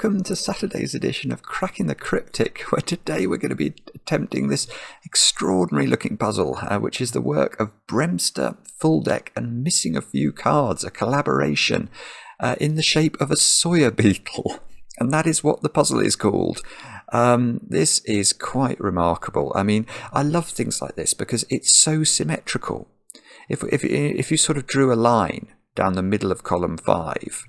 welcome to Saturday's edition of Cracking the Cryptic, where today we're going to be attempting this extraordinary looking puzzle, which is the work of BremSter, FullDeck and Missing a Few Cards, a collaboration in the shape of a Sawyer Beetle. And that is what the puzzle is called. This is quite remarkable. I mean, I love things like this because it's so symmetrical. If you sort of drew a line down the middle of column 5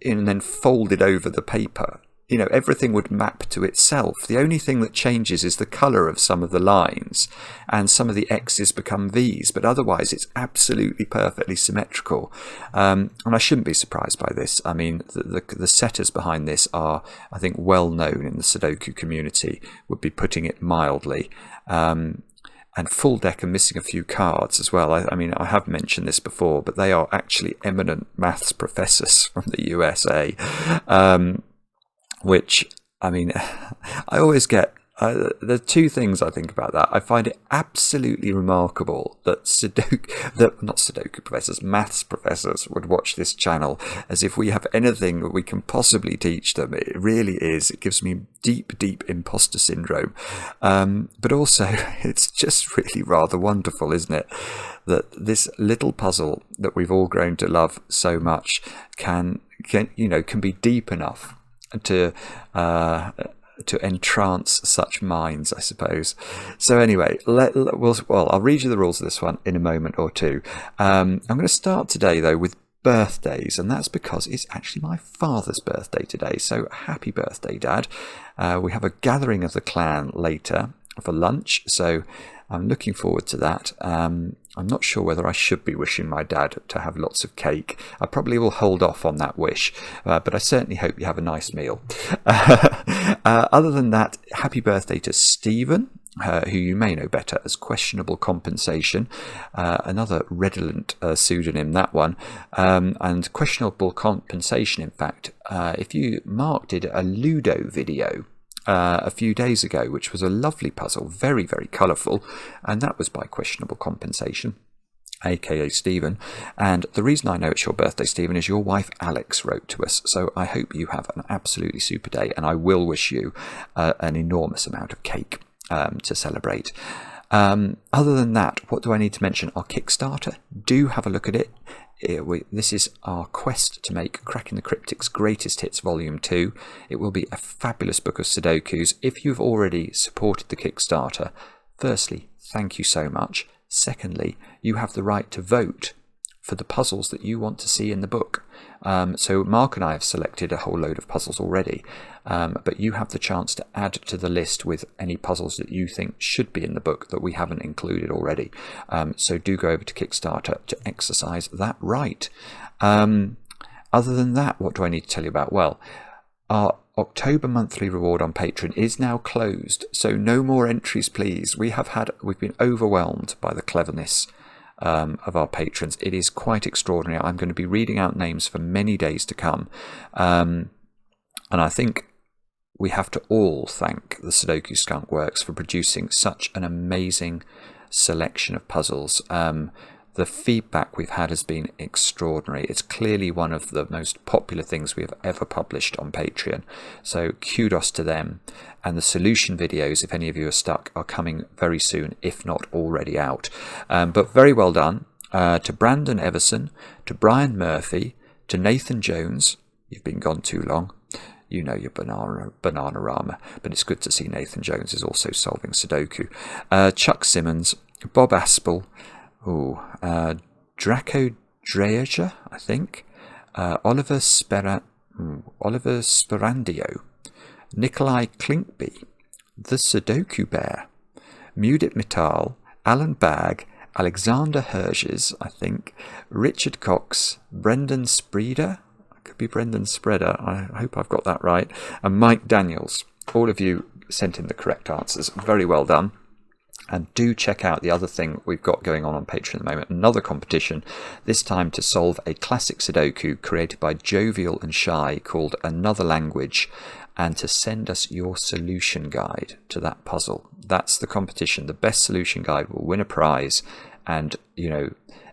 and then folded over the paper, you know, everything would map to itself. The only thing that changes is the colour of some of the lines, and some of the X's become V's, but otherwise it's absolutely perfectly symmetrical. And I shouldn't be surprised by this. I mean, the setters behind this are, I think, well known in the Sudoku community, would be putting it mildly. And FullDeck and Missing a Few Cards as well. I mean, I have mentioned this before, but they are actually eminent maths professors from the USA. Which, I mean, I always get, the two things I think about that. I find it absolutely remarkable that not Sudoku professors, maths professors would watch this channel as if we have anything that we can possibly teach them. It really is. It gives me deep, deep imposter syndrome. But also, it's just really rather wonderful, isn't it? That this little puzzle that we've all grown to love so much can be deep enough to entrance such minds, I suppose. So anyway, I'll read you the rules of this one in a moment or two. I'm going to start today, though, with birthdays, and that's because it's actually my father's birthday today. So happy birthday, Dad. We have a gathering of the clan later for lunch, so I'm looking forward to that. I'm not sure whether I should be wishing my dad to have lots of cake. I probably will hold off on that wish, but I certainly hope you have a nice meal. Other than that, happy birthday to Stephen, who you may know better as Questionable Compensation, another redolent pseudonym, that one. And Questionable Compensation, in fact, if you marked it, a Ludo video a few days ago, which was a lovely puzzle, very, very colourful, and that was by Questionable Compensation, aka Stephen. And the reason I know it's your birthday, Stephen, is your wife Alex wrote to us, so I hope you have an absolutely super day, and I will wish you an enormous amount of cake to celebrate. Other than that, what do I need to mention? Our Kickstarter, do have a look at it. This is our quest to make Cracking the Cryptic's Greatest Hits Volume 2. It will be a fabulous book of Sudokus. If you've already supported the Kickstarter, firstly, thank you so much. Secondly, you have the right to vote for the puzzles that you want to see in the book. So Mark and I have selected a whole load of puzzles already, but you have the chance to add to the list with any puzzles that you think should be in the book that we haven't included already. So do go over to Kickstarter to exercise that right. Other than that, what do I need to tell you about? Well, our October monthly reward on Patreon is now closed, so no more entries, please. We've been overwhelmed by the cleverness of our patrons. It is quite extraordinary. I'm going to be reading out names for many days to come, and I think we have to all thank the Sudoku Skunk Works for producing such an amazing selection of puzzles. The feedback we've had has been extraordinary. It's clearly one of the most popular things we have ever published on Patreon. So kudos to them. And the solution videos, if any of you are stuck, are coming very soon, if not already out. But very well done to Brandon Everson, to Brian Murphy, to Nathan Jones. You've been gone too long. You know your Bananarama. But it's good to see Nathan Jones is also solving Sudoku. Chuck Simmons, Bob Aspel, Draco Dreja, I think, Oliver Sperandio, Nikolai Klinkby, The Sudoku Bear, Mudit Mittal, Alan Bagg, Alexander Herges, I think, Richard Cox, Brendan Spreeder, could be Brendan Spreader, I hope I've got that right, and Mike Daniels. All of you sent in the correct answers. Very well done. And do check out the other thing we've got going on Patreon at the moment, another competition, this time to solve a classic Sudoku created by Jovial and Shy called Another Language, and to send us your solution guide to that puzzle. That's the competition. The best solution guide will win a prize, and, you know,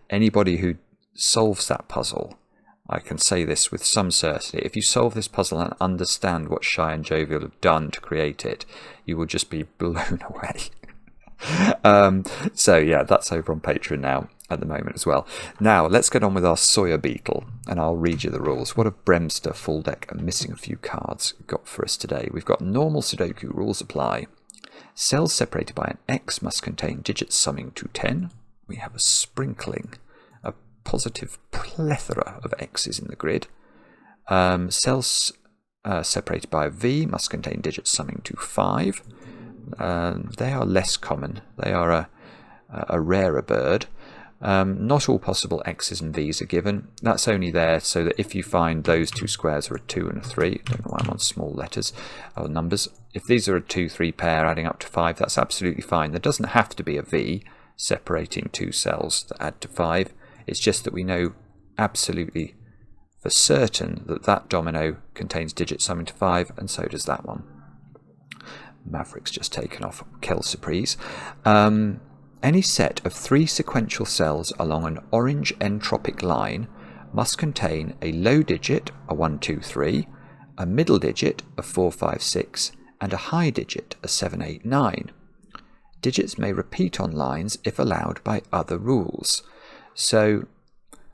anybody who solves that puzzle I can say this with some certainty. If you solve this puzzle and understand what Shy and Jovial have done to create it, you will just be blown away. So yeah, that's over on Patreon now at the moment as well. Now let's get on with our Sawyer Beetle, and I'll read you the rules. What have BremSter, FullDeck and Missing a few cards got for us today? We've got normal Sudoku rules apply. Cells separated by an X must contain digits summing to 10. We have a sprinkling, a positive plethora of X's in the grid. Cells separated by a V must contain digits summing to 5. They are less common. They are a rarer bird. Not all possible X's and V's are given. That's only there so that if you find those two squares are a 2 and a 3, I don't know why I'm on small letters or numbers. If these are a 2-3 pair adding up to 5, that's absolutely fine. There doesn't have to be a V separating two cells that add to 5. It's just that we know absolutely for certain that that domino contains digits summing to 5, and so does that one. Maverick's just taken off. Kel Surprise. Any set of 3 sequential cells along an orange entropic line must contain a low digit, a 1, 2, 3, a middle digit, a 4, 5, 6, and a high digit, a 7, 8, 9. Digits may repeat on lines if allowed by other rules. So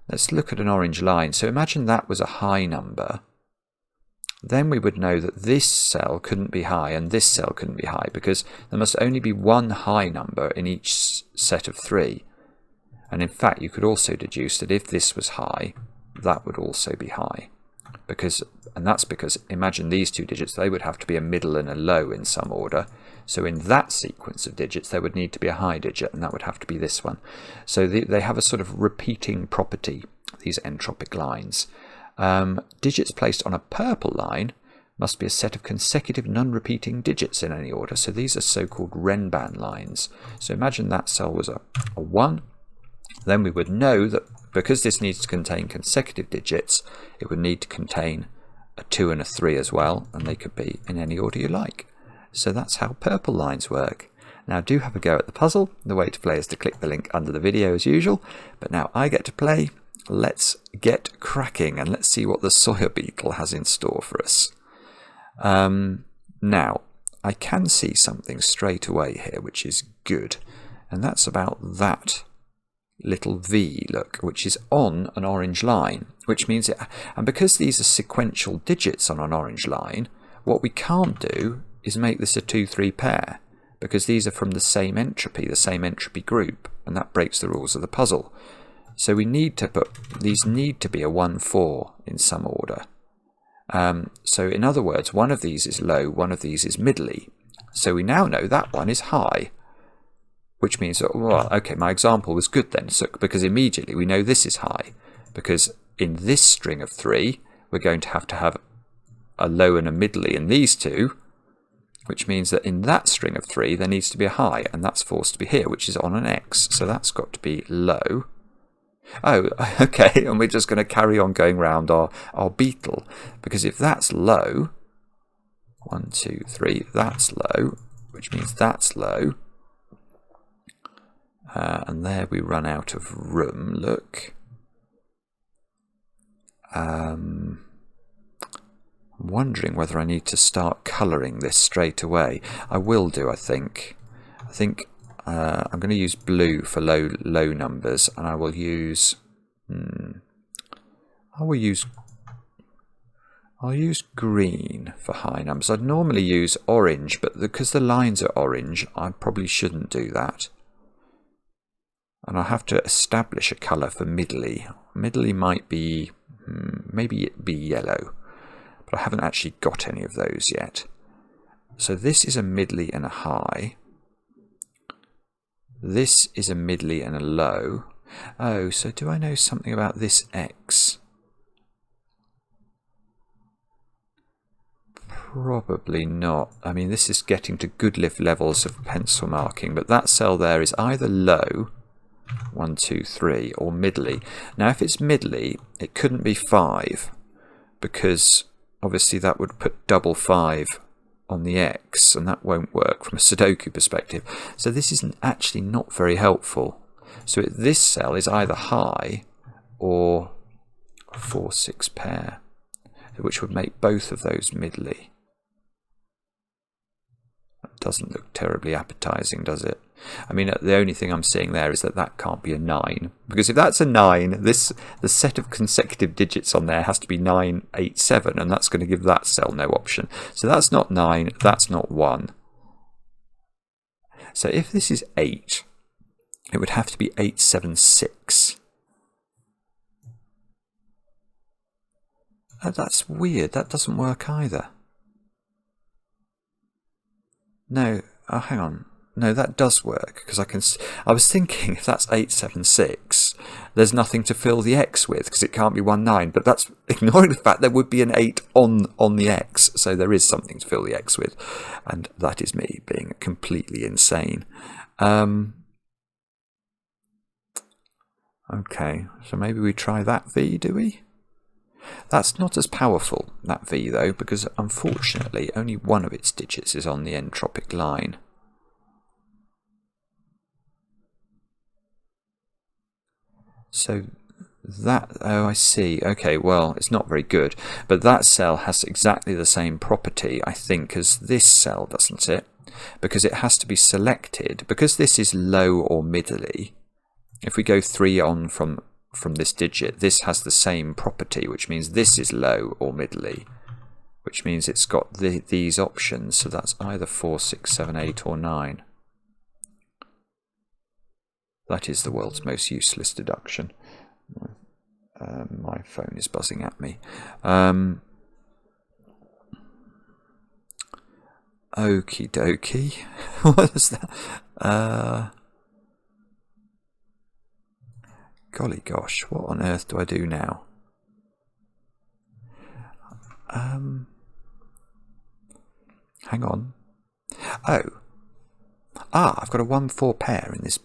let's look at an orange line. So imagine that was a high number. Then we would know that this cell couldn't be high and this cell couldn't be high, because there must only be one high number in each set of 3. And in fact, you could also deduce that if this was high, that would also be high. And that's because, imagine these two digits, they would have to be a middle and a low in some order. So in that sequence of digits, there would need to be a high digit, and that would have to be this one. So they have a sort of repeating property, these entropic lines. Digits placed on a purple line must be a set of consecutive non-repeating digits in any order. So these are so-called Renban lines. So imagine that cell was a 1. Then we would know that because this needs to contain consecutive digits, it would need to contain a 2 and a 3 as well, and they could be in any order you like. So that's how purple lines work. Now do have a go at the puzzle. The way to play is to click the link under the video as usual, but now I get to play. Let's get cracking and let's see what the Sawyer Beetle has in store for us. Now, I can see something straight away here which is good, and that's about that little V, look, which is on an orange line, which means and because these are sequential digits on an orange line, what we can't do is make this a 2-3 pair, because these are from the same entropy group, and that breaks the rules of the puzzle. So we need to these need to be a 1-4 in some order. So in other words, one of these is low, one of these is middly. So we now know that one is high, which means that, well, okay, my example was good then, so, because immediately we know this is high, because in this string of 3, we're going to have a low and a middly in these two, which means that in that string of 3, there needs to be a high, and that's forced to be here, which is on an X. So that's got to be low. Oh, okay, and we're just going to carry on going round our beetle, because if that's low, 1, 2, 3, that's low, which means that's low. And there we run out of room, look. I'm wondering whether I need to start colouring this straight away. I will do, I think. I'm going to use blue for low numbers, and I will use I'll use green for high numbers. I'd normally use orange, but because the lines are orange, I probably shouldn't do that. And I'll have to establish a colour for middly. Middly might be maybe it be yellow, but I haven't actually got any of those yet. So this is a middly and a high. This is a middly and a low. Oh, so do I know something about this X? Probably not. I mean, this is getting to good levels of pencil marking, but that cell there is either low, 1, 2, 3, or middly. Now, if it's middly, it couldn't be 5, because obviously that would put double 5 on the X, and that won't work from a Sudoku perspective. So this isn't actually not very helpful. So this cell is either high or 4-6 pair, which would make both of those middly. That doesn't look terribly appetizing, does it? I mean, the only thing I'm seeing there is that that can't be a 9, because if that's a 9, the set of consecutive digits on there has to be 9, 8, 7, and that's going to give that cell no option. So that's not 9, that's not 1. So if this is 8, it would have to be 8, 7, 6. Oh, that's weird. That doesn't work either. No, oh, hang on. No, that does work, because I was thinking if that's 8, 7, 6, there's nothing to fill the X with, because it can't be 1, 9. But that's ignoring the fact there would be an 8 on the X, so there is something to fill the X with, and that is me being completely insane. Okay, so maybe we try that V, do we? That's not as powerful, that V, though, because unfortunately only one of its digits is on the entropic line. So that, oh, I see. Okay, well, it's not very good. But that cell has exactly the same property, I think, as this cell, doesn't it? Because it has to be selected. Because this is low or middly, if we go 3 on from this digit, this has the same property, which means this is low or middly, which means it's got these options. So that's either 4, 6, 7, 8, or 9. That is the world's most useless deduction. My phone is buzzing at me. Okie dokie. What is that? Golly gosh, what on earth do I do now? Hang on. Oh. I've got a 1-4 pair in this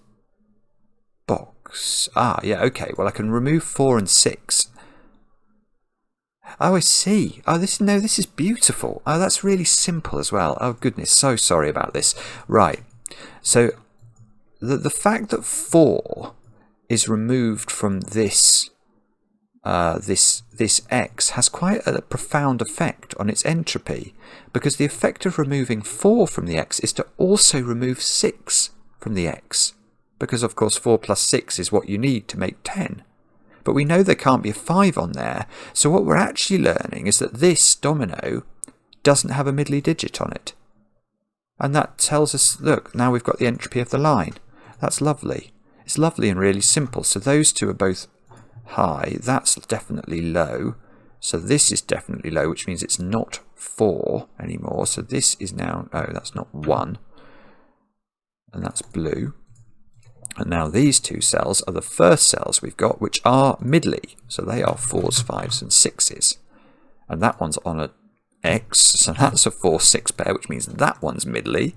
box. Yeah, okay. Well, I can remove 4 and 6. Oh, I see. Oh, this is beautiful. Oh, that's really simple as well. Oh, goodness, so sorry about this. Right. So, the fact that 4 is removed from this X has quite a profound effect on its entropy, because the effect of removing 4 from the X is to also remove 6 from the X, because of course 4 plus 6 is what you need to make 10. But we know there can't be a 5 on there, so what we're actually learning is that this domino doesn't have a middly digit on it. And that tells us, look, now we've got the entropy of the line. That's lovely. It's lovely and really simple. So those two are both high. That's definitely low. So this is definitely low, which means it's not 4 anymore. So this is now, oh, that's not 1. And that's blue. And now these two cells are the first cells we've got, which are middly. So they are 4s, 5s, and 6s. And that one's on a X, so that's a 4-6 pair, which means that one's middly.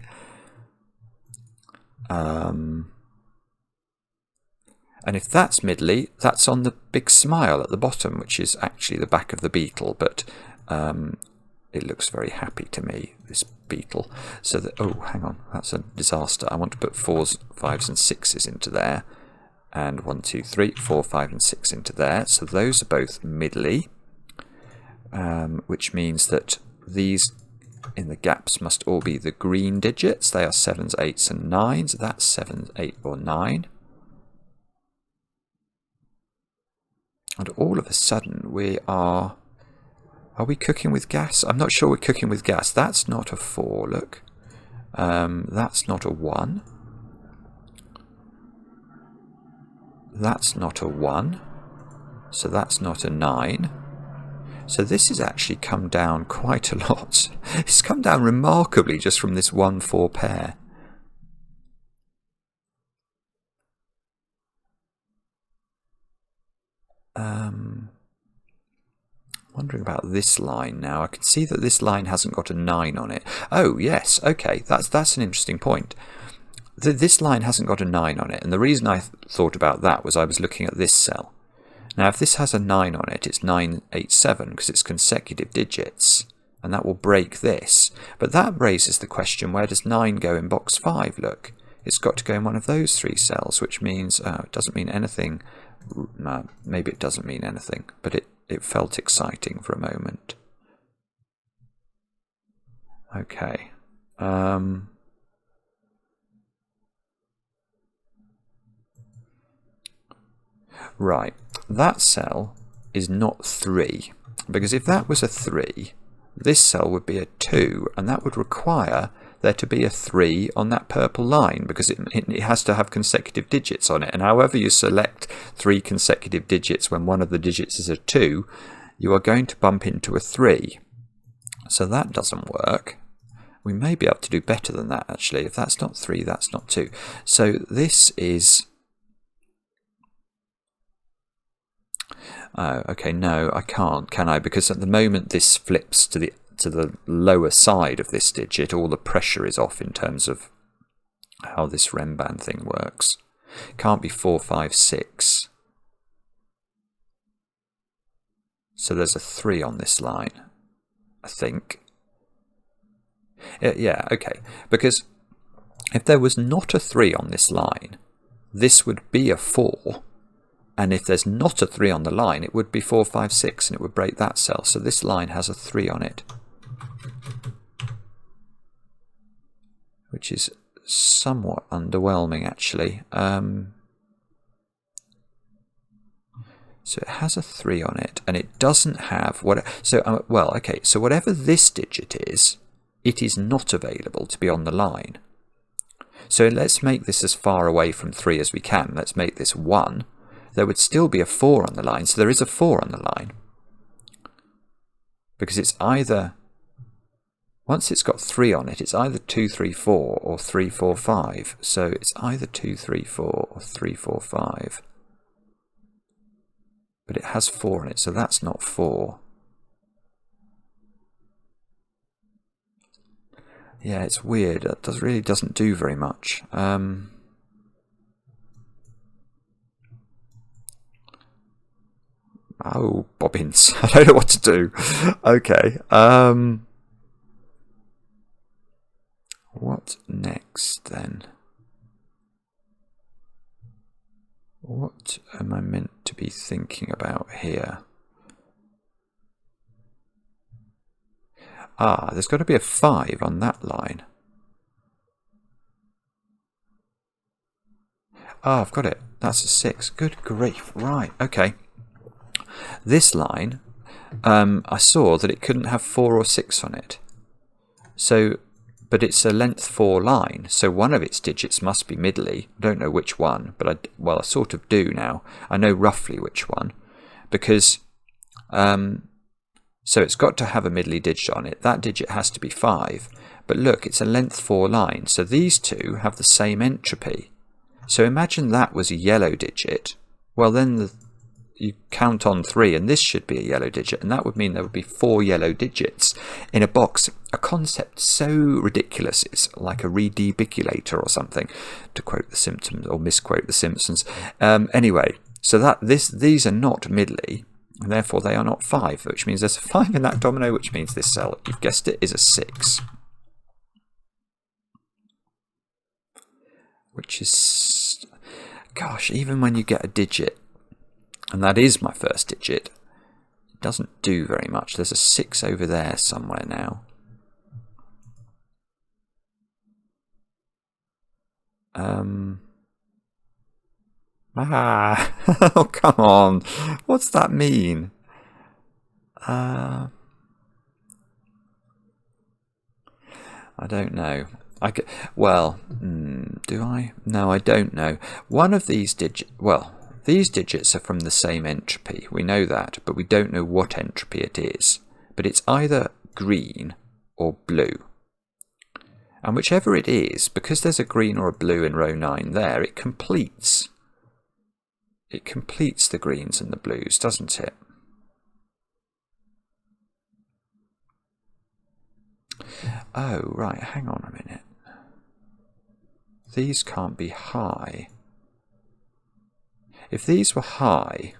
And if that's middly, that's on the big smile at the bottom, which is actually the back of the beetle, but it looks very happy to me, this beetle. So that, oh, hang on, that's a disaster. I want to put 4s, 5s, and 6s into there, and 1, 2, 3, 4, 5, and 6 into there. So those are both middly, which means that these in the gaps must all be the green digits. They are 7s, 8s, and 9s. That's 7, 8, or 9. And all of a sudden we are we cooking with gas? I'm not sure we're cooking with gas. That's not a 4, look. That's not a 1. That's not a 1. So that's not a 9. So this has actually come down quite a lot. It's come down remarkably just from this 1-4 pair. Wondering about this line now. I can see that this line hasn't got a 9 on it. Oh, yes, okay, that's an interesting point. This line hasn't got a 9 on it, and the reason I thought about that was I was looking at this cell. Now, if this has a 9 on it, it's 9, 8, 7, because it's consecutive digits, and that will break this. But that raises the question, where does 9 go in box 5? Look, it's got to go in one of those 3 cells, which means, it doesn't mean anything. Maybe it doesn't mean anything, but it felt exciting for a moment. Okay. Right, that cell is not 3, because if that was a 3, this cell would be a 2, and that would require there to be a 3 on that purple line, because it has to have consecutive digits on it, and however you select 3 consecutive digits when one of the digits is a 2, you are going to bump into a 3. So that doesn't work. We may be able to do better than that, actually. If that's not 3, that's not 2. So this is... Oh, okay, no, I can't, can I? Because at the moment this flips to the lower side of this digit, all the pressure is off in terms of how this rem band thing works. Can't be 4, 5, 6. So there's a 3 on this line, I think. Yeah, okay. Because if there was not a 3 on this line, this would be a 4. And if there's not a 3 on the line, it would be 4, 5, 6, and it would break that cell. So this line has a 3 on it, which is somewhat underwhelming, actually. So it has a 3 on it, and it doesn't have what. So well, okay. So whatever this digit is, it is not available to be on the line. So let's make this as far away from 3 as we can. Let's make this 1. There would still be a 4 on the line, so there is a 4 on the line. Because it's either, once it's got 3 on it, it's either 2, 3, 4 or 3, 4, 5. So it's either 2, 3, 4 or 3, 4, 5. But it has 4 on it, so that's not 4. Yeah, it's weird. It really doesn't do very much. Oh, bobbins. I don't know what to do. Okay. What next, then? What am I meant to be thinking about here? Ah, there's got to be a 5 on that line. Ah, I've got it. That's a 6. Good grief. Right, okay. This line, I saw that it couldn't have 4 or 6 on it. So, but it's a length 4 line, so one of its digits must be middly. I don't know which one, but I sort of do now. I know roughly which one, because so it's got to have a middly digit on it. That digit has to be 5. But look, it's a length 4 line, so these two have the same entropy. So imagine that was a yellow digit. Well, then you count on 3, and this should be a yellow digit, and that would mean there would be 4 yellow digits in a box. A concept so ridiculous, it's like a redebiculator or something, to quote The Simpsons, or misquote The Simpsons. Anyway, so these are not middly, and therefore they are not 5, which means there's a 5 in that domino, which means this cell, you've guessed it, is a 6. Which is, gosh, even when you get a digit, and that is my first digit, it doesn't do very much. There's a 6 over there somewhere now. Oh, come on. What's that mean? I don't know. Do I? No, I don't know. One of these digits, well, these digits are from the same entropy. We know that, but we don't know what entropy it is. But it's either green or blue. And whichever it is, because there's a green or a blue in row 9 there, it completes the greens and the blues, doesn't it? Oh, right, hang on a minute. These can't be high. If these were high,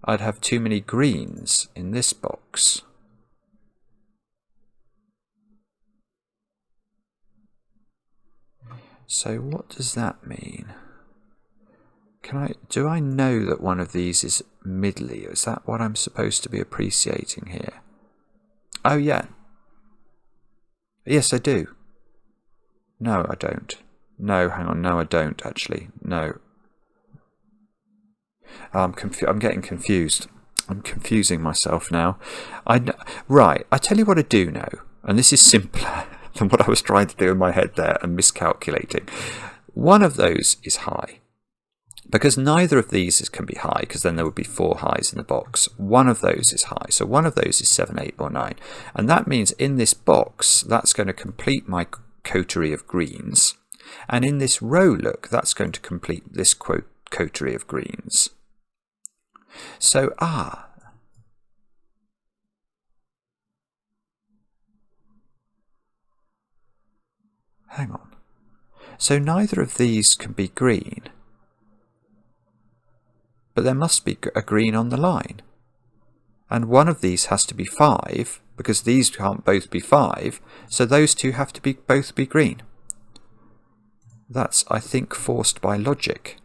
I'd have too many greens in this box. So what does that mean? do I know that one of these is middly? Is that what I'm supposed to be appreciating here? Oh yeah. Yes, I do. No, I don't. No, hang on. No, I don't actually. No. I'm getting confused. I'm confusing myself now. Right, I tell you what I do know, and this is simpler than what I was trying to do in my head there and miscalculating. One of those is high, because neither of these can be high, because then there would be 4 highs in the box. One of those is high, so one of those is 7, 8 or 9, and that means in this box that's going to complete my coterie of greens, and in this row, look, that's going to complete this coterie of greens. So, hang on. So neither of these can be green, but there must be a green on the line. And one of these has to be 5, because these can't both be 5, so those two have to both be green. That's, I think, forced by logic.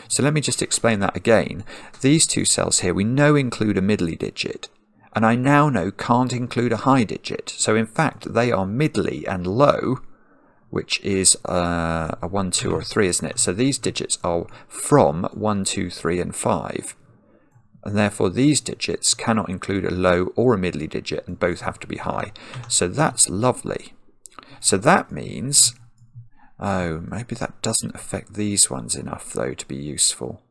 So let me just explain that again. These two cells here we know include a middly digit, and I now know can't include a high digit. So in fact they are middly and low, which is a 1, 2 or 3, isn't it? So these digits are from 1, 2, 3 and 5. And therefore these digits cannot include a low or a middly digit, and both have to be high. So that's lovely. So that means... oh, maybe that doesn't affect these ones enough, though, to be useful.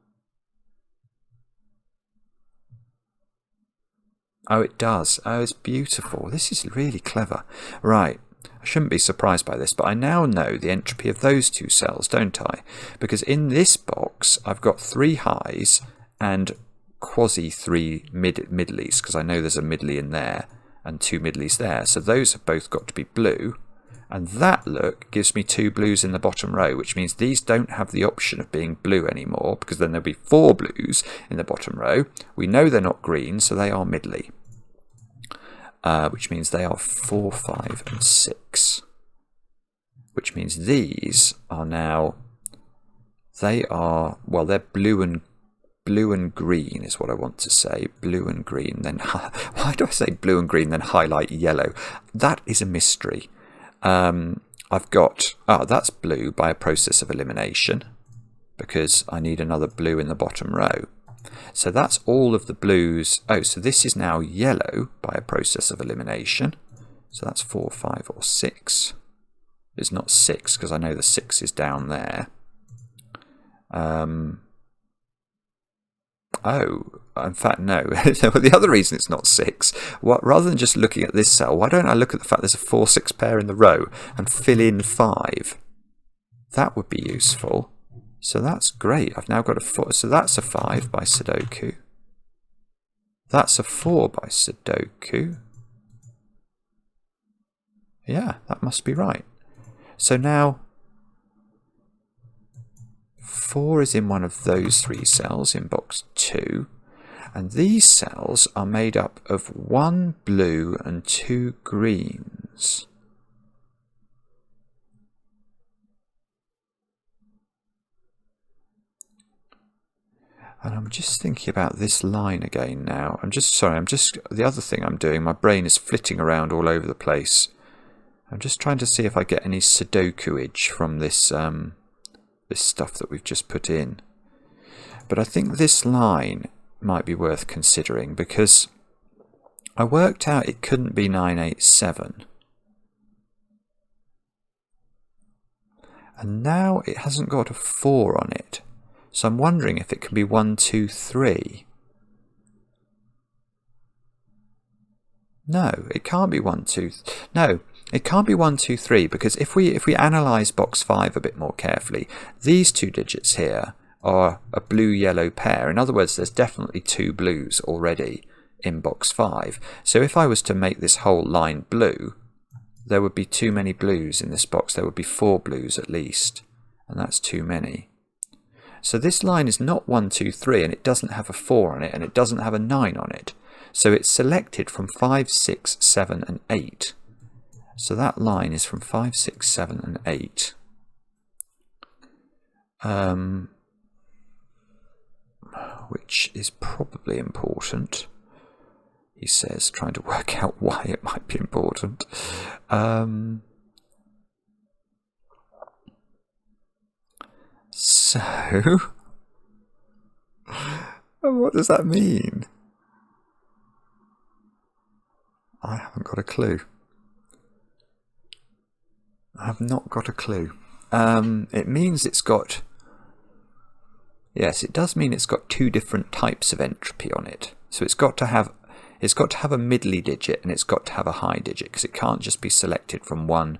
Oh, it does. Oh, it's beautiful. This is really clever. Right. I shouldn't be surprised by this, but I now know the entropy of those two cells, don't I? Because in this box, I've got 3 highs and quasi 3 middlies, because I know there's a middly in there and 2 middlies there. So those have both got to be blue. And that, look, gives me 2 blues in the bottom row, which means these don't have the option of being blue anymore, because then there'll be 4 blues in the bottom row. We know they're not green, so they are middly, which means they are 4, 5 and 6, which means these are now, they are, well, they're blue and green is what I want to say. Blue and green, then why do I say blue and green then highlight yellow? That is a mystery. I've got, that's blue by a process of elimination, because I need another blue in the bottom row. So that's all of the blues. Oh, so this is now yellow by a process of elimination. So that's 4, 5 or 6. It's not 6, because I know the 6 is down there. Oh, in fact, no. The other reason it's not 6, rather than just looking at this cell, why don't I look at the fact there's a 4, 6 pair in the row and fill in 5? That would be useful. So that's great. I've now got a 4. So that's a 5 by Sudoku. That's a 4 by Sudoku. Yeah, that must be right. So now 4 is in one of those 3 cells in box 2, and these cells are made up of 1 blue and 2 greens. And I'm just thinking about this line again now. The other thing I'm doing, my brain is flitting around all over the place. I'm just trying to see if I get any Sudoku-age from this this stuff that we've just put in. But I think this line might be worth considering, because I worked out it couldn't be 9, 8, 7. And now it hasn't got a 4 on it. So I'm wondering if it can be 1, 2, 3. No, it can't be 1, 2. No, it can't be 1, 2, 3, because if we analyse box 5 a bit more carefully, these 2 digits here are a blue-yellow pair. In other words, there's definitely 2 blues already in box 5. So if I was to make this whole line blue, there would be too many blues in this box. There would be 4 blues at least, and that's too many. So this line is not 1, 2, 3, and it doesn't have a 4 on it, and it doesn't have a 9 on it. So it's selected from 5, 6, 7 and 8. So that line is from 5, 6, 7 and 8. which is probably important. He says, trying to work out why it might be important. So, what does that mean? I haven't got a clue. I have not got a clue. It means it's got... Yes, it does mean it's got two different types of entropy on it. So it's got to have a middly digit and it's got to have a high digit, because it can't just be selected from one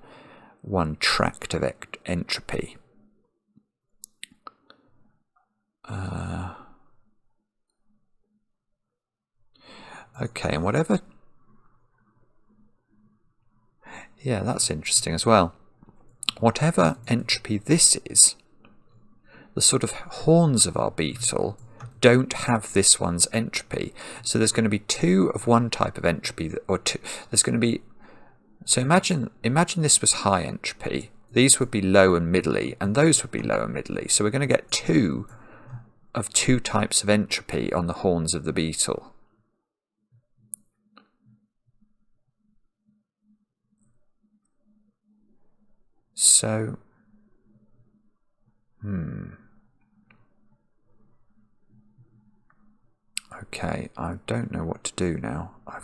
tract of entropy. Okay, and whatever... Yeah, that's interesting as well. Whatever entropy this is, the sort of horns of our beetle don't have this one's entropy. So there's going to be two of one type of entropy, or two. There's going to be... So imagine this was high entropy. These would be low and middly, and those would be low and middly. So we're going to get two of two types of entropy on the horns of the beetle. So, okay, I don't know what to do now. I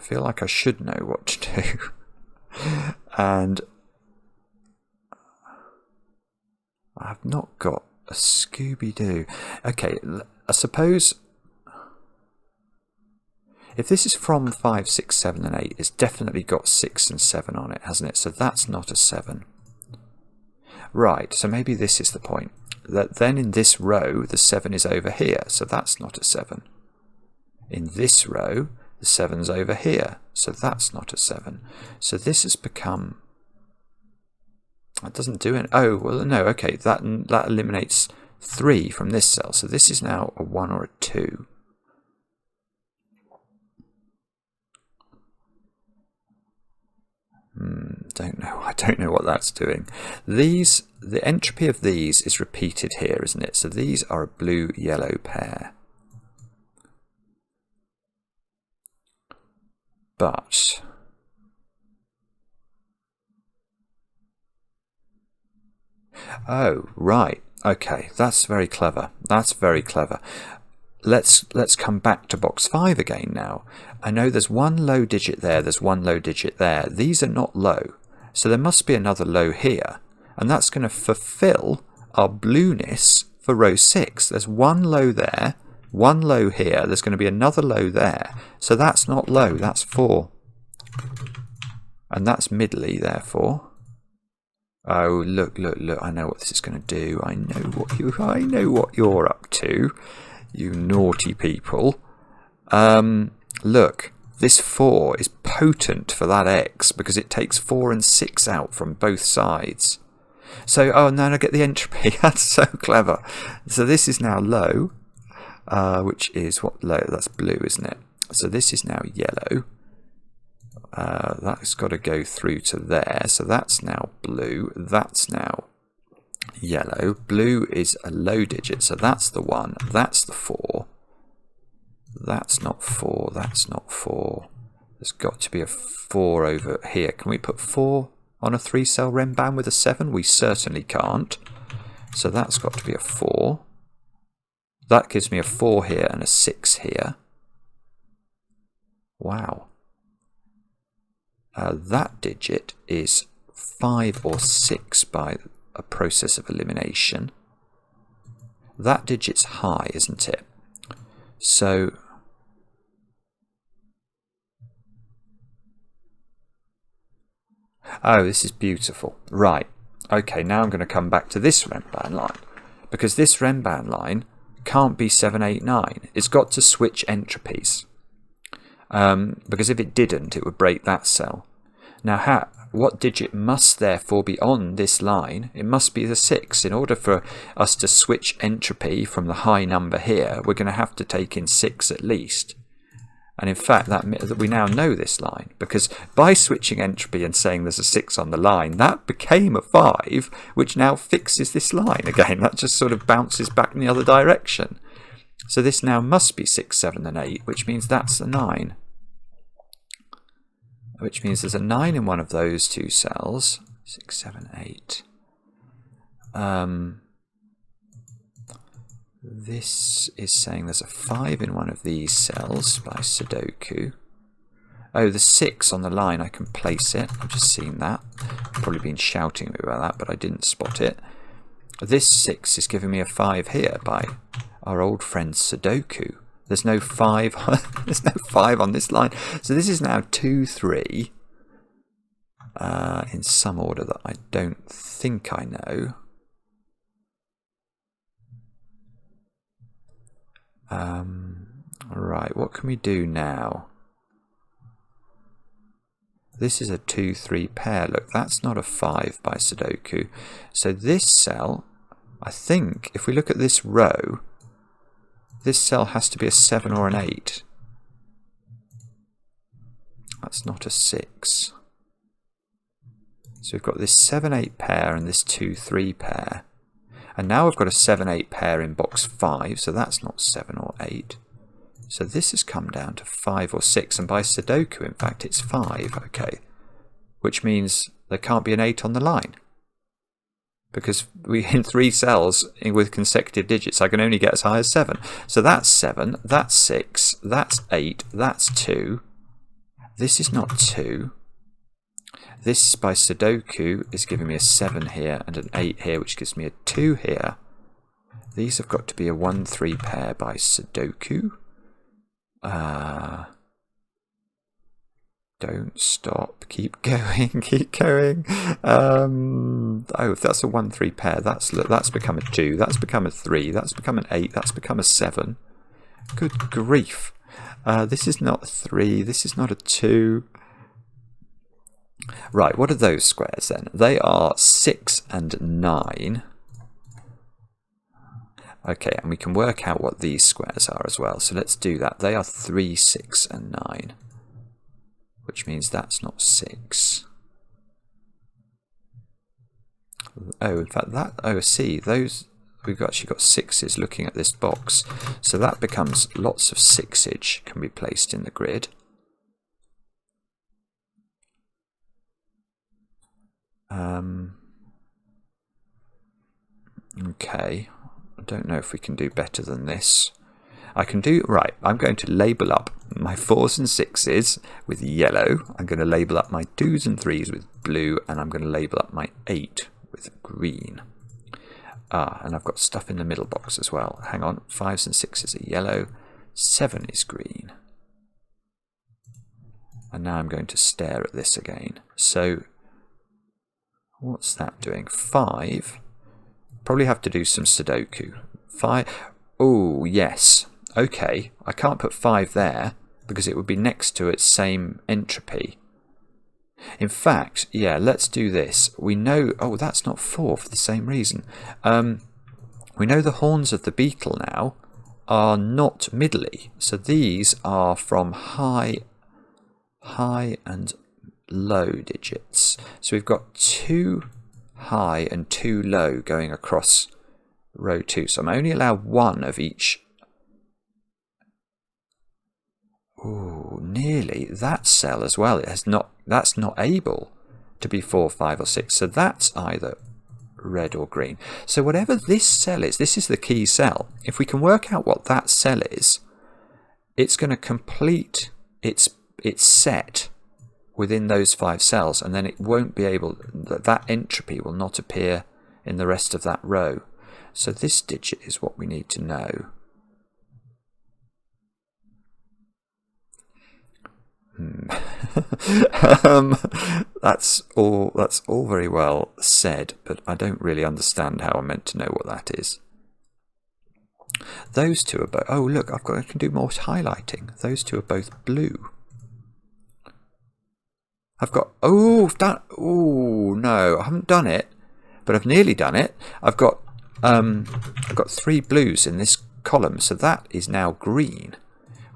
feel like I should know what to do. And I have not got a Scooby-Doo. Okay, I suppose... If this is from 5, 6, 7 and 8, it's definitely got 6 and 7 on it, hasn't it? So that's not a 7. Right, so maybe this is the point. That then in this row, the 7 is over here, so that's not a 7. In this row, the 7's over here, so that's not a 7. So this has become... That doesn't do it. Oh, well, no, okay, that eliminates 3 from this cell. So this is now a 1 or a 2. I don't know what that's doing. The entropy of these is repeated here, isn't it? So these are a blue-yellow pair. But oh, right. Okay, that's very clever. That's very clever. Let's come back to box 5 again now. I know there's one low digit there, there's one low digit there. These are not low. So there must be another low here. And that's going to fulfill our blueness for row 6. There's one low there, one low here. There's going to be another low there. So that's not low, that's 4. And that's middly, therefore. Oh, look, I know what this is going to do. I know what you're up to, you naughty people. Look, this 4 is potent for that X because it takes 4 and 6 out from both sides. So, oh, no, I get the entropy. That's so clever. So this is now low, which is what low? That's blue, isn't it? So this is now yellow. That's got to go through to there. So that's now blue. That's now yellow. Blue is a low digit, so that's the 1. That's the 4. That's not 4. That's not 4. There's got to be a 4 over here. Can we put 4 on a 3-cell Renban with a 7? We certainly can't. So that's got to be a 4. That gives me a 4 here and a 6 here. Wow. That digit is 5 or 6 by a process of elimination. That digit's high, isn't it? So oh, this is beautiful. Right. Okay, now I'm going to come back to this Renban line, because this Renban line can't be 7, 8, 9. It's got to switch entropies. Because if it didn't, it would break that cell. Now, what digit must therefore be on this line? It must be the 6. In order for us to switch entropy from the high number here, we're going to have to take in 6 at least. And in fact, that we now know this line, because by switching entropy and saying there's a 6 on the line, that became a 5, which now fixes this line again. That just sort of bounces back in the other direction. So this now must be 6, 7, and 8, which means that's a 9. Which means there's a 9 in one of those two cells. 6, 7, 8. This is saying there's a 5 in one of these cells by sudoku. Oh, the 6 on the line, I can place it. I've just seen that. You've probably been shouting at me about that, but I didn't spot it. This 6 is giving me a 5 here by our old friend sudoku. There's no 5. There's no 5 on this line. So this is now 2, 3. In some order that I don't think I know. Right, what can we do now? This is a 2, 3 pair. Look, that's not a 5 by sudoku. So this cell, I think, if we look at this row, this cell has to be a 7 or an 8. That's not a 6. So we've got this 7, 8 pair and this 2, 3 pair. And now we've got a 7, 8 pair in box 5, so that's not 7 or 8. So this has come down to 5 or 6, and by sudoku, in fact, it's 5, okay. Which means there can't be an 8 on the line. Because in 3 cells with consecutive digits, I can only get as high as 7. So that's 7, that's 6, that's 8, that's 2. This is not 2. This by sudoku is giving me a 7 here and an 8 here, which gives me a 2 here. These have got to be a 1, 3 pair by sudoku. Don't stop. Keep going. Keep going. Oh, if that's a 1, 3 pair, that's become a 2. That's become a 3. That's become an 8. That's become a 7. Good grief. This is not a 3. This is not a 2. Right, what are those squares then? They are 6 and 9. Okay, and we can work out what these squares are as well. So let's do that. They are 3, 6, and 9. Which means that's not 6. Oh, in fact, that, oh, see, those, we've actually got 6s looking at this box. So that becomes lots of 6age can be placed in the grid. Okay, I don't know if we can do better than this. I can do, right, I'm going to label up my 4s and 6s with yellow. I'm going to label up my 2s and 3s with blue, and I'm going to label up my 8 with green. And I've got stuff in the middle box as well. Hang on, 5s and 6s are yellow, 7 is green. And now I'm going to stare at this again. So, what's that doing? 5. Probably have to do some sudoku. 5. Oh, yes. Okay, I can't put 5 there because it would be next to its same entropy. In fact, yeah, let's do this. We know, oh, that's not 4 for the same reason. We know the horns of the beetle now are not middly. So these are from high and low digits. So we've got 2 high and 2 low going across row 2. So I'm only allowed 1 of each. Oh, nearly. That cell as well. It has not. That's not able to be 4, 5, or 6. So that's either red or green. So whatever this cell is, this is the key cell. If we can work out what that cell is, it's going to complete its set within those 5 cells, and then it won't be able. That entropy will not appear in the rest of that row. So this digit is what we need to know. That's all very well said, but I don't really understand how I'm meant to know what that is. Those two are both. Oh, look, I can do more highlighting. Those two are both blue. I've got. Oh, I've done. Oh no, I haven't done it, but I've nearly done it. I've got 3 blues in this column, so that is now green,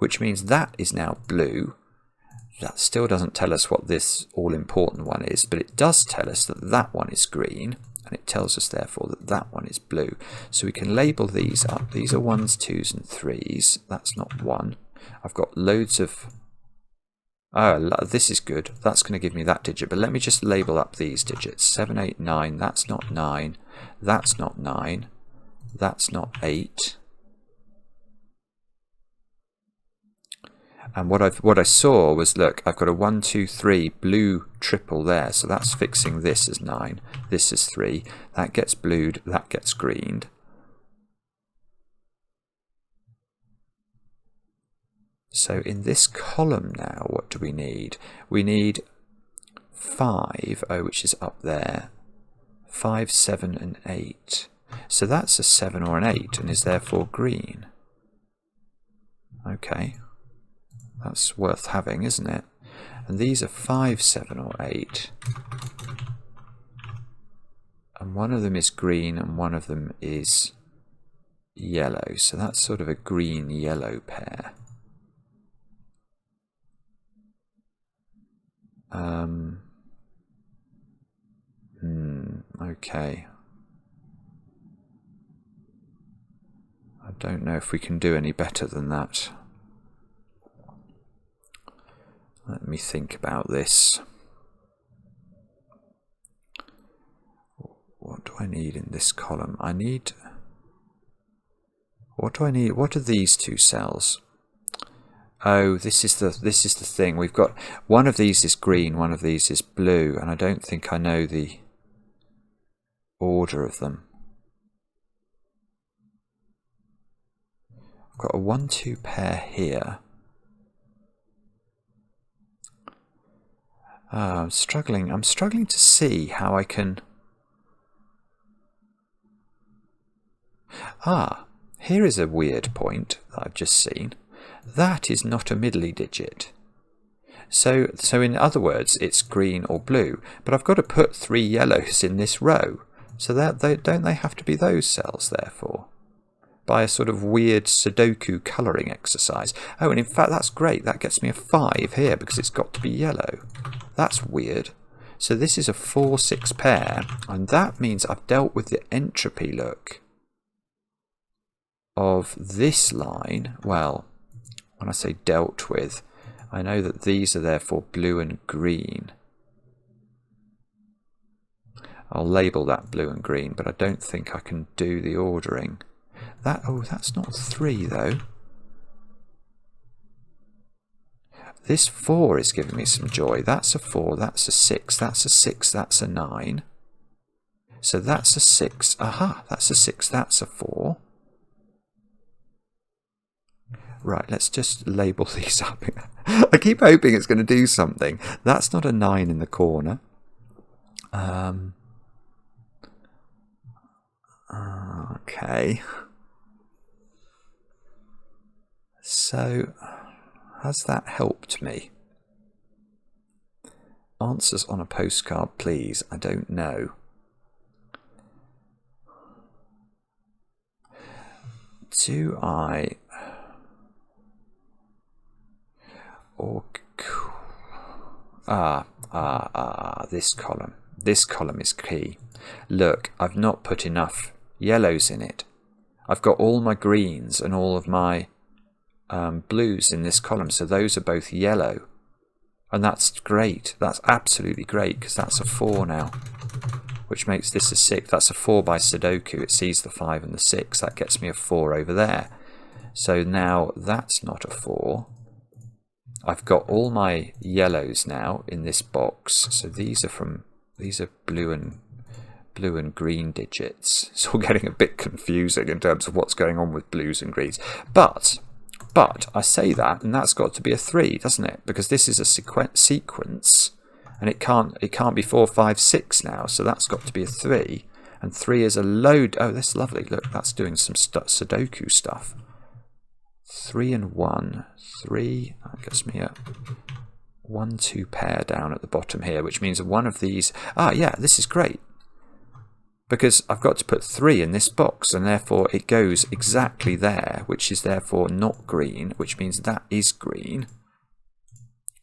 which means that is now blue. That still doesn't tell us what this all-important one is, but it does tell us that that one is green, and it tells us therefore that that one is blue. So we can label these up. These are 1s, 2s and 3s. That's not 1. I've got loads of... Oh, this is good. That's going to give me that digit, but let me just label up these digits. 7, 8, 9. That's not 9. That's not 9. That's not 8. And what I saw was, look, I've got a 1, 2, 3 blue triple there, so that's fixing this as 9. This is 3. That gets blued, that gets greened. So in this column now, what do we need? We need 5, which is up there. 5, 7 and 8. So that's a 7 or an 8 and is therefore green. Okay. That's worth having, isn't it? And these are 5, 7 or 8. And one of them is green and one of them is yellow. So that's sort of a green-yellow pair. Okay. I don't know if we can do any better than that. Let me think about this. What do I need in this column? I need... What do I need? What are these two cells? Oh, this is the thing. We've got one of these is green, one of these is blue, and I don't think I know the order of them. I've got a 1-2 pair here. I'm struggling to see how I can... Ah, here is a weird point that I've just seen. That is not a middly digit. So in other words, it's green or blue, but I've got to put 3 yellows in this row. So don't they have to be those cells, therefore? By a sort of weird sudoku colouring exercise. Oh, and in fact, that's great. That gets me a 5 here because it's got to be yellow. That's weird. So this is a 4-6 pair, and that means I've dealt with the entropy look of this line. Well, when I say dealt with, I know that these are therefore blue and green. I'll label that blue and green, but I don't think I can do the ordering. That's not 3 though. This 4 is giving me some joy. That's a 4, that's a 6, that's a 6, that's a 9. So that's a 6. Aha, that's a 6, that's a 4. Right, let's just label these up. I keep hoping it's going to do something. That's not a 9 in the corner. Okay. So, has that helped me? Answers on a postcard, please. I don't know. Do I... Or... this column. This column is key. Look, I've not put enough yellows in it. I've got all my greens and all of my blues in this column, so those are both yellow, and that's great. That's absolutely great because that's a 4 now, which makes this a 6. That's a 4 by Sudoku. It sees the 5 and the 6. That gets me a 4 over there. So now that's not a 4. I've got all my yellows now in this box. So these are blue and green digits. It's all getting a bit confusing in terms of what's going on with blues and greens. But I say that, and that's got to be a 3, doesn't it? Because this is a sequence, and it can't be 4, 5, 6 now. So that's got to be a 3, and 3 is a load. Oh, that's lovely. Look, that's doing some Sudoku stuff. 3 and 1, 3. That gets me a 1-2 pair down at the bottom here, which means one of these. Ah, yeah, this is great. because I've got to put 3 in this box, and therefore it goes exactly there, which is therefore not green, which means that is green,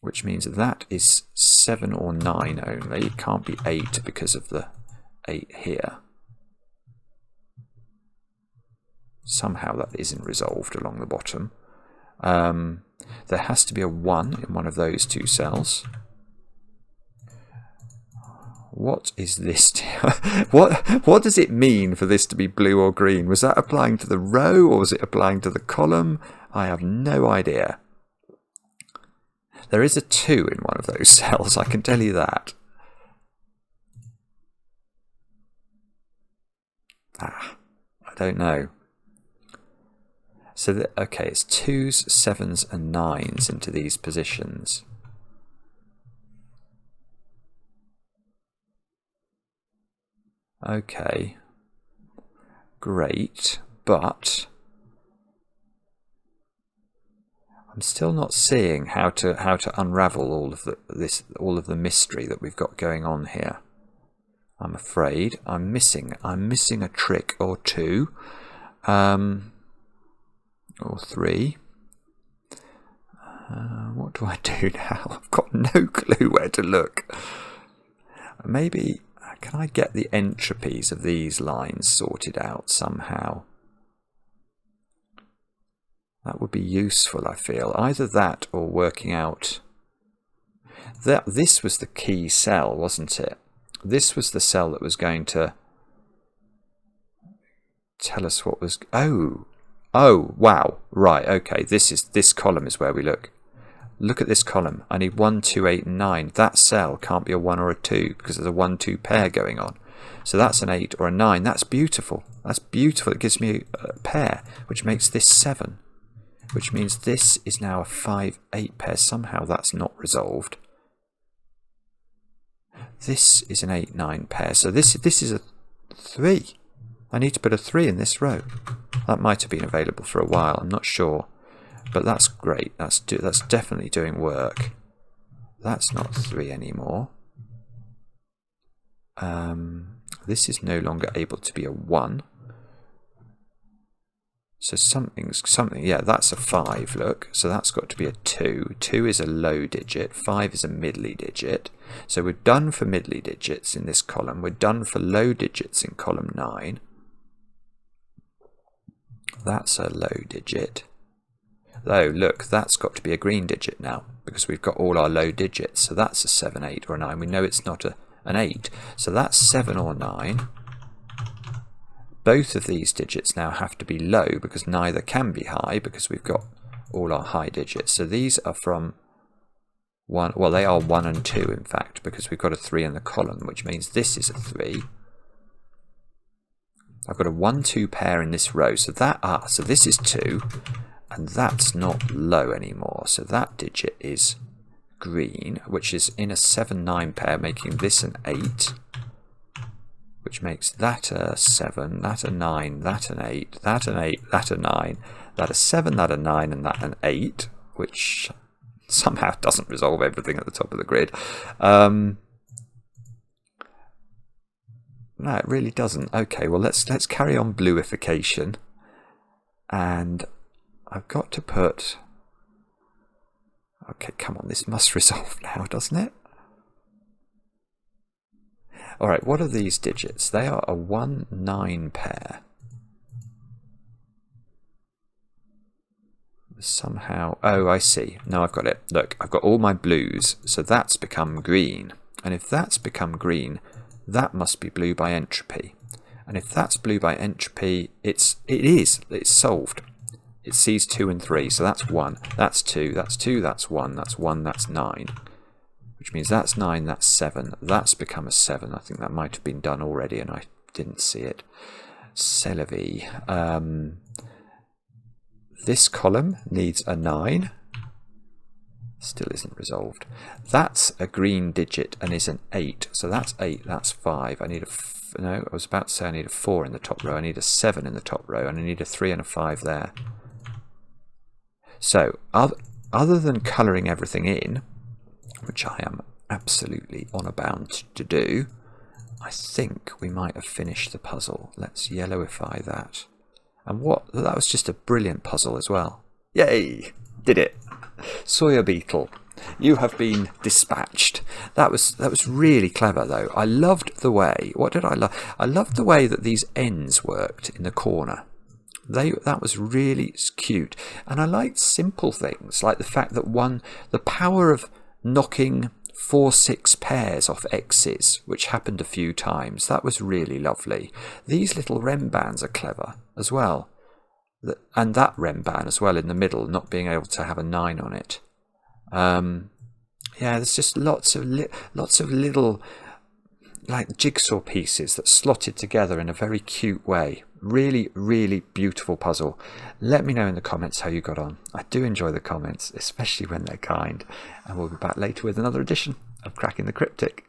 which means that is 7 or 9 only. It can't be 8 because of the 8 here. Somehow that isn't resolved along the bottom. There has to be a 1 in one of those 2 cells. What is this? What does it mean for this to be blue or green? Was that applying to the row, or was it applying to the column? I have no idea. There is a 2 in one of those cells, I can tell you that. I don't know. So, okay, it's 2s, 7s and 9s into these positions. Okay, great, but I'm still not seeing how to unravel all of the mystery that we've got going on here. I'm afraid I'm missing a trick or 2, or 3. What do I do now? I've got no clue where to look. Maybe. Can I get the entropies of these lines sorted out somehow? That would be useful, I feel. Either that or working out... This was the key cell, wasn't it? This was the cell that was going to tell us what was... Oh, wow. Right, okay. This column is where we look. Look at this column. I need 1, 2, 8, and 9. That cell can't be a 1 or a 2 because there's a 1-2 pair going on. So that's an 8 or a 9. That's beautiful. That's beautiful. It gives me a pair, which makes this 7. Which means this is now a 5-8 pair. Somehow that's not resolved. This is an 8-9 pair. So this is a 3. I need to put a 3 in this row. That might have been available for a while. I'm not sure. But that's great. That's definitely doing work. That's not 3 anymore. This is no longer able to be a 1. So something. Yeah, that's a 5. Look, so that's got to be a 2. 2 is a low digit. 5 is a middly digit. So we're done for middly digits in this column. We're done for low digits in column 9. That's a low digit. Though, look, that's got to be a green digit now, because we've got all our low digits. So that's a 7, 8, or a 9. We know it's not an 8. So that's 7 or 9. Both of these digits now have to be low, because neither can be high, because we've got all our high digits. So these are from 1, well, they are 1 and 2, in fact, because we've got a 3 in the column, which means this is a 3. I've got a 1-2 pair in this row. So so this is 2. And that's not low anymore, so that digit is green, which is in a 7-9 pair, making this an 8, which makes that a 7, that a 9, that an 8, that an 8, that a 9, that a 7, that a 9, and that an 8, which somehow doesn't resolve everything at the top of the grid. No, it really doesn't. Okay, well let's carry on bluification, and I've got to put... Okay, come on, this must resolve now, doesn't it? Alright, what are these digits? They are a 1-9 pair. Somehow... Oh, I see. No, I've got it. Look, I've got all my blues, so that's become green. And if that's become green, that must be blue by entropy. And if that's blue by entropy, it's solved. It sees 2 and 3, so that's 1, that's 2, that's 2, that's 1, that's 1, that's 9. Which means that's 9, that's 7, that's become a 7. I think that might have been done already and I didn't see it. Celevi. This column needs a 9. Still isn't resolved. That's a green digit and is an 8, so that's 8, that's 5. I need no, I was about to say I need a 4 in the top row, I need a 7 in the top row, and I need a 3 and a 5 there. So, other than colouring everything in, which I am absolutely honour bound to do, I think we might have finished the puzzle. Let's yellowify that. And that was just a brilliant puzzle as well. Yay! Did it. Sawyer Beetle, you have been dispatched. That was really clever though. I loved the way, what did I love? I loved the way that these ends worked in the corner. That was really cute. And I liked simple things, like the fact that the power of knocking 4-6 pairs off X's, which happened a few times, that was really lovely. These little rem bands are clever as well. And that rem band as well in the middle, not being able to have a 9 on it. Yeah, there's just lots of little like jigsaw pieces that slotted together in a very cute way. Really, really beautiful puzzle. Let me know in the comments how you got on. I do enjoy the comments, especially when they're kind. And we'll be back later with another edition of Cracking the Cryptic.